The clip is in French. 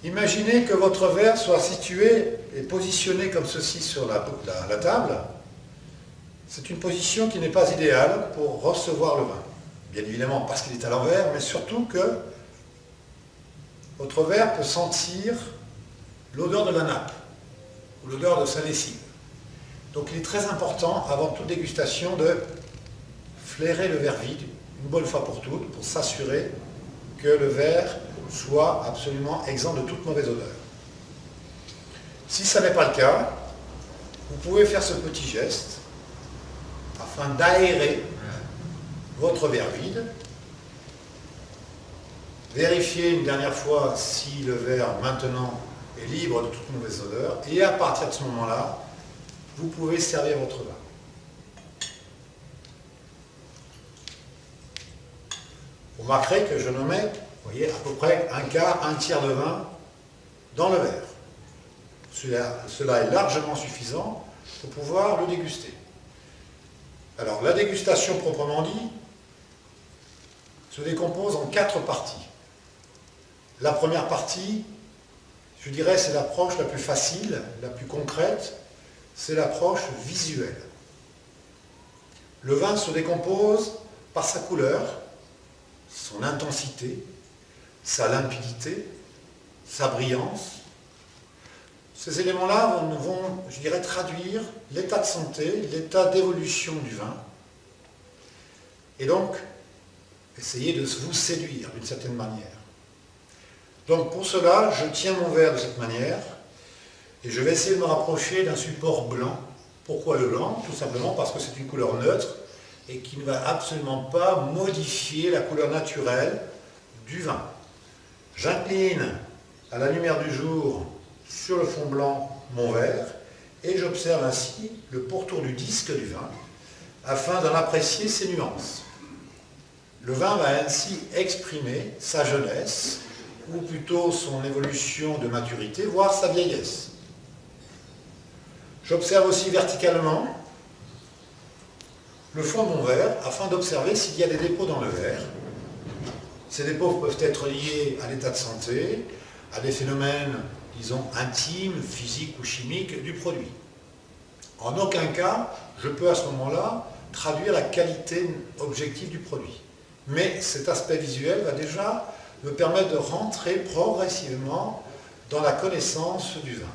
Imaginez que votre verre soit situé et positionné comme ceci sur la table. C'est une position qui n'est pas idéale pour recevoir le vin. Bien évidemment parce qu'il est à l'envers, mais surtout que votre verre peut sentir l'odeur de la nappe ou l'odeur de sa lessive. Donc il est très important, avant toute dégustation, de flairer le verre vide, une bonne fois pour toutes, pour s'assurer que le verre soit absolument exempt de toute mauvaise odeur. Si ça n'est pas le cas, vous pouvez faire ce petit geste afin d'aérer votre verre vide. Vérifiez une dernière fois si le verre maintenant est libre de toute mauvaise odeur et à partir de ce moment-là, vous pouvez servir votre vin. Vous remarquerez que je mets, vous voyez, à peu près un quart, un tiers de vin dans le verre. Cela est largement suffisant pour pouvoir le déguster. Alors, la dégustation proprement dit se décompose en 4 parties. La première partie, je dirais, c'est l'approche la plus facile, la plus concrète, c'est l'approche visuelle. Le vin se décompose par sa couleur, son intensité, sa limpidité, sa brillance. Ces éléments-là vont, je dirais, traduire l'état de santé, l'état d'évolution du vin. Et donc, essayer de vous séduire d'une certaine manière. Donc pour cela, je tiens mon verre de cette manière et je vais essayer de me rapprocher d'un support blanc. Pourquoi le blanc? Tout simplement parce que c'est une couleur neutre et qui ne va absolument pas modifier la couleur naturelle du vin. J'incline à la lumière du jour sur le fond blanc mon verre et j'observe ainsi le pourtour du disque du vin afin d'en apprécier ses nuances. Le vin va ainsi exprimer sa jeunesse ou plutôt son évolution de maturité, voire sa vieillesse. J'observe aussi verticalement le fond de mon verre afin d'observer s'il y a des dépôts dans le verre. Ces dépôts peuvent être liés à l'état de santé, à des phénomènes, disons, intimes, physiques ou chimiques du produit. En aucun cas, je peux à ce moment-là traduire la qualité objective du produit. Mais cet aspect visuel va déjà me permettre de rentrer progressivement dans la connaissance du vin.